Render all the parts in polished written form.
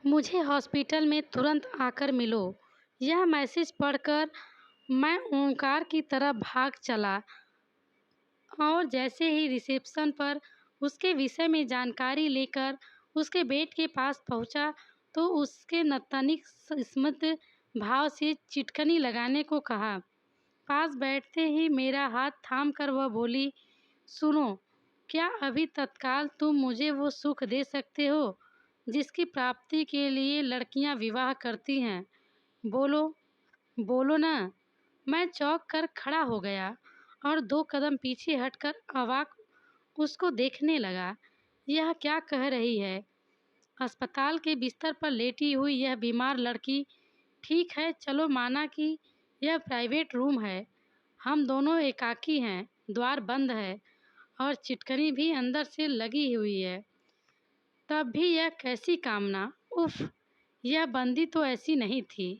मुझे हॉस्पिटल में तुरंत आकर मिलो। यह मैसेज पढ़कर मैं ओंकार की तरफ भाग चला और जैसे ही रिसेप्शन पर उसके विषय में जानकारी लेकर उसके बेड के पास पहुंचा तो उसके तनिक स्मित भाव से चिटकनी लगाने को कहा। पास बैठते ही मेरा हाथ थामकर वह बोली, सुनो, क्या अभी तत्काल तुम मुझे वो सुख दे सकते हो जिसकी प्राप्ति के लिए लड़कियां विवाह करती हैं? बोलो, बोलो ना। मैं चौंक कर खड़ा हो गया और 2 कदम पीछे हटकर अवाक उसको देखने लगा। यह क्या कह रही है? अस्पताल के बिस्तर पर लेटी हुई यह बीमार लड़की। ठीक है, चलो माना कि यह प्राइवेट रूम है। हम दोनों एकाकी हैं, द्वार बंद है और चिटकनी भी अंदर से लगी हुई है। तब भी यह कैसी कामना! उफ़! यह बंदी तो ऐसी नहीं थी।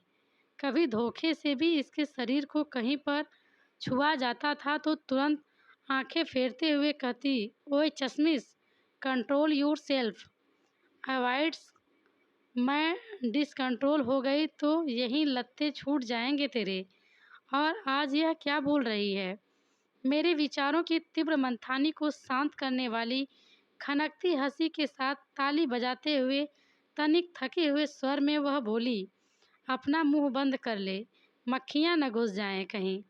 कभी धोखे से भी इसके शरीर को कहीं पर छुआ जाता था तो तुरंत आंखें फेरते हुए कहती, ओए चश्मिश, कंट्रोल योरसेल्फ, अवॉइड्स। मैं डिसकंट्रोल हो गई तो यहीं लत्ते छूट जाएंगे तेरे। और आज यह क्या बोल रही है? मेरे विचारों की तीव्र मंथानी को शांत करने वाली खनकती हंसी के साथ ताली बजाते हुए तनिक थके हुए स्वर में वह बोली, अपना मुंह बंद कर ले, मक्खियाँ न घुस जाएं कहीं।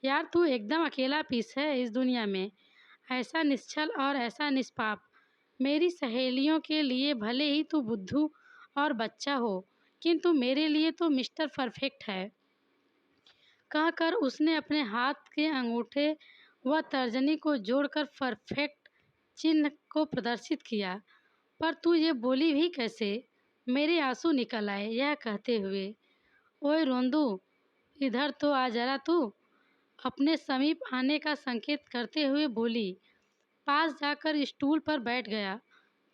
यार तू एकदम अकेला पीस है इस दुनिया में, ऐसा निश्चल और ऐसा निष्पाप। मेरी सहेलियों के लिए भले ही तू बुद्धू और बच्चा हो, किंतु मेरे लिए तो मिस्टर परफेक्ट है। कहकर उसने अपने हाथ के अंगूठे व तर्जनी को जोड़कर परफेक्ट चिन्ह को प्रदर्शित किया। पर तू ये बोली भी कैसे? मेरे आंसू निकल आए यह कहते हुए। ओए रोंदू, इधर तो आ जरा तू। अपने समीप आने का संकेत करते हुए बोली। पास जाकर स्टूल पर बैठ गया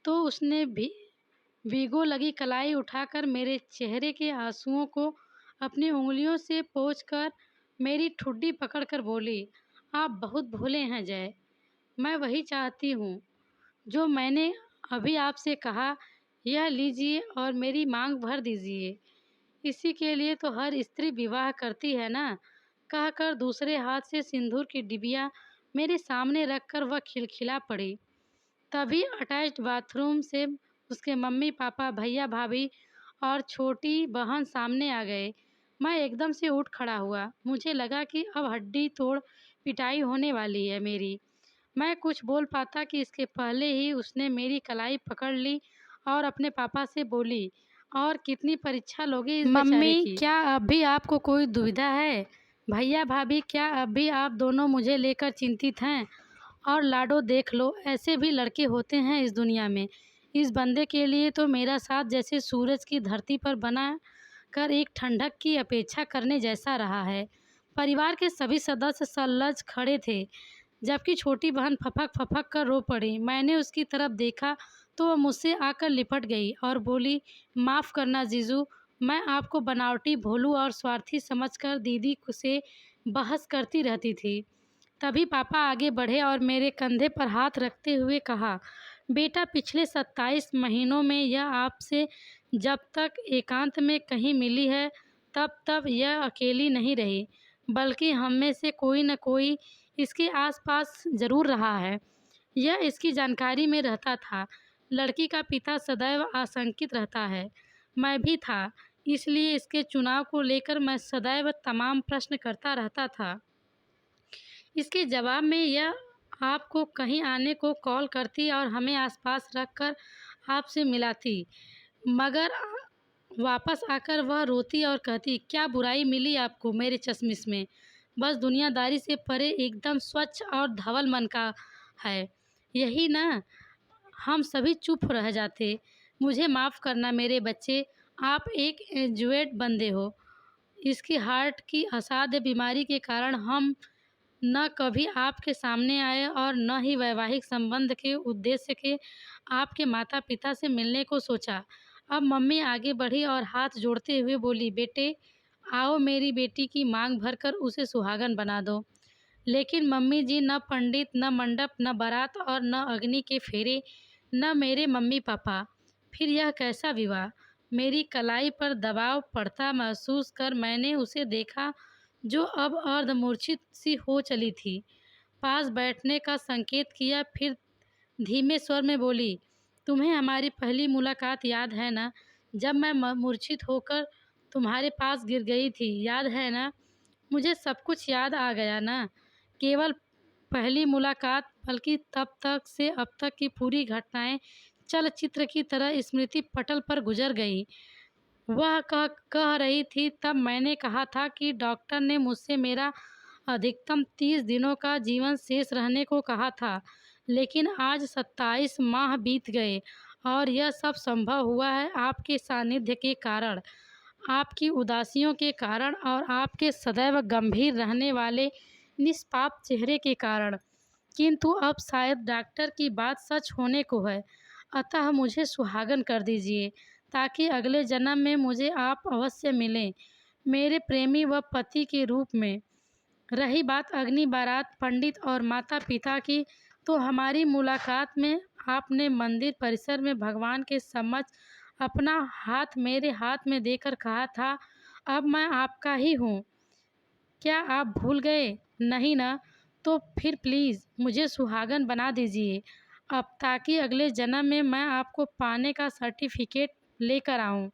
तो उसने भी भीगो लगी कलाई उठाकर मेरे चेहरे के आंसुओं को अपनी उंगलियों से पोंछकर मेरी ठुड्डी पकड़कर बोली, आप बहुत भोले हैं जय। मैं वही चाहती हूँ जो मैंने अभी आपसे कहा। यह लीजिए और मेरी मांग भर दीजिए। इसी के लिए तो हर स्त्री विवाह करती है ना। कहकर दूसरे हाथ से सिंदूर की डिबिया मेरे सामने रखकर वह खिलखिला पड़ी। तभी अटैच्ड बाथरूम से उसके मम्मी पापा, भैया भाभी और छोटी बहन सामने आ गए। मैं एकदम से उठ खड़ा हुआ। मुझे लगा कि अब हड्डी तोड़ पिटाई होने वाली है मेरी। मैं कुछ बोल पाता कि इसके पहले ही उसने मेरी कलाई पकड़ ली और अपने पापा से बोली, और कितनी परीक्षा लोगे इस बेचारे मम्मी, की? क्या अब भी आपको कोई दुविधा है? भैया भाभी, क्या अब भी आप दोनों मुझे लेकर चिंतित हैं? और लाडो देख लो, ऐसे भी लड़के होते हैं इस दुनिया में। इस बंदे के लिए तो मेरा साथ जैसे सूरज की धरती पर बना कर एक ठंडक की अपेक्षा करने जैसा रहा है। परिवार के सभी सदस्य सलज खड़े थे, जबकि छोटी बहन फपक फपक कर रो पड़ी। मैंने उसकी तरफ देखा तो वह मुझसे आकर लिपट गई और बोली, माफ़ करना जीजू, मैं आपको बनावटी, भोलू और स्वार्थी समझकर दीदी से बहस करती रहती थी। तभी पापा आगे बढ़े और मेरे कंधे पर हाथ रखते हुए कहा, बेटा, पिछले 27 महीनों में यह आपसे जब तक एकांत में कहीं मिली है तब यह अकेली नहीं रही, बल्कि हम में से कोई न कोई इसके आसपास ज़रूर रहा है। यह इसकी जानकारी में रहता था। लड़की का पिता सदैव आशंकित रहता है। मैं भी था, इसलिए इसके चुनाव को लेकर मैं सदैव तमाम प्रश्न करता रहता था। इसके जवाब में यह आपको कहीं आने को कॉल करती और हमें आसपास रखकर आपसे मिलाती, मगर वापस आकर वह रोती और कहती, क्या बुराई मिली आपको मेरे चश्मिश में? बस दुनियादारी से परे एकदम स्वच्छ और धवल मन का है, यही ना? हम सभी चुप रह जाते। मुझे माफ़ करना मेरे बच्चे, आप एक एंजुएट बंदे हो। इसकी हार्ट की असाध्य बीमारी के कारण हम न कभी आपके सामने आए और न ही वैवाहिक संबंध के उद्देश्य के आपके माता पिता से मिलने को सोचा। अब मम्मी आगे बढ़ी और हाथ जोड़ते हुए बोली, बेटे, आओ मेरी बेटी की मांग भरकर उसे सुहागन बना दो। लेकिन मम्मी जी, न पंडित, न मंडप, न बारात और न अग्नि के फेरे, न मेरे मम्मी पापा। फिर यह कैसा विवाह? मेरी कलाई पर दबाव पड़ता महसूस कर मैंने उसे देखा, जो अब अर्धमूर्छित सी हो चली थी। पास बैठने का संकेत किया, फिर धीमे स्वर में बोली, तुम्हें हमारी पहली मुलाकात याद है ना? जब मैं मूर्छित होकर तुम्हारे पास गिर गई थी, याद है ना? मुझे सब कुछ याद आ गया ना? केवल पहली मुलाकात, बल्कि तब तक से अब तक की पूरी घटनाएं चलचित्र की तरह स्मृति पटल पर गुजर गई। वह कह रही थी, तब मैंने कहा था कि डॉक्टर ने मुझसे मेरा अधिकतम 30 दिनों का जीवन शेष रहने को कहा था, लेकिन आज 27 माह बीत गए और यह सब संभव हुआ है आपके सानिध्य के कारण, आपकी उदासियों के कारण और आपके सदैव गंभीर रहने वाले निष्पाप चेहरे के कारण। किंतु अब शायद डॉक्टर की बात सच होने को है, अतः मुझे सुहागन कर दीजिए, ताकि अगले जन्म में मुझे आप अवश्य मिलें, मेरे प्रेमी व पति के रूप में। रही बात अग्नि बारात, पंडित और माता पिता की, तो हमारी मुलाकात में आपने मंदिर परिसर में भगवान के समक्ष अपना हाथ मेरे हाथ में देकर कहा था, अब मैं आपका ही हूँ। क्या आप भूल गए? नहीं ना? तो फिर प्लीज़ मुझे सुहागन बना दीजिए अब, ताकि अगले जन्म में मैं आपको पाने का सर्टिफिकेट लेकर आऊँ।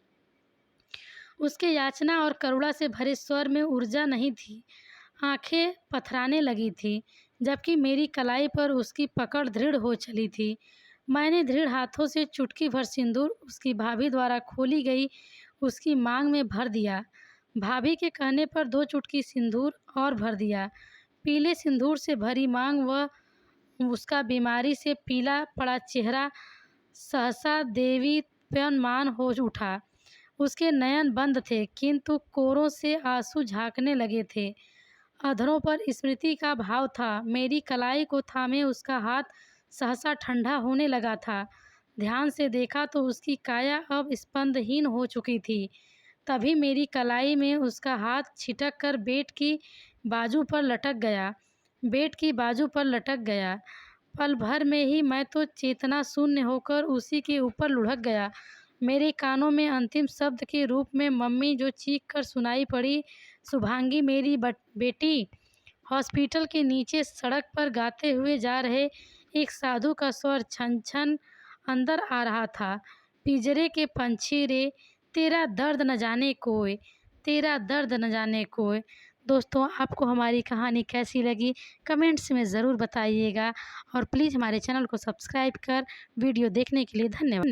उसके याचना और करुणा से भरे स्वर में ऊर्जा नहीं थी, आंखें पथराने लगी थी, जबकि मेरी कलाई पर उसकी पकड़ दृढ़ हो चली थी। मैंने दृढ़ हाथों से चुटकी भर सिंदूर उसकी भाभी द्वारा खोली गई उसकी मांग में भर दिया। भाभी के कहने पर 2 चुटकी सिंदूर और भर दिया। पीले सिंदूर से भरी मांग व उसका बीमारी से पीला पड़ा चेहरा सहसा देदीप्यमान हो उठा। उसके नयन बंद थे, किंतु कोरों से आंसू झांकने लगे थे। अधरों पर स्मृति का भाव था। मेरी कलाई को थामे उसका हाथ सहसा ठंडा होने लगा था। ध्यान से देखा तो उसकी काया अब स्पंदहीन हो चुकी थी। तभी मेरी कलाई में उसका हाथ छिटक कर बेड की बाजू पर लटक गया। पल भर में ही मैं तो चेतना शून्य होकर उसी के ऊपर लुढ़क गया। मेरे कानों में अंतिम शब्द के रूप में मम्मी जो चीख कर सुनाई पड़ी, शुभांगी मेरी बेटी। हॉस्पिटल के नीचे सड़क पर गाते हुए जा रहे एक साधु का स्वर छन छन अंदर आ रहा था, पिंजरे के पंछी रे, तेरा दर्द न जाने कोय, तेरा दर्द न जाने कोय। दोस्तों, आपको हमारी कहानी कैसी लगी कमेंट्स में ज़रूर बताइएगा और प्लीज़ हमारे चैनल को सब्सक्राइब कर वीडियो देखने के लिए धन्यवाद।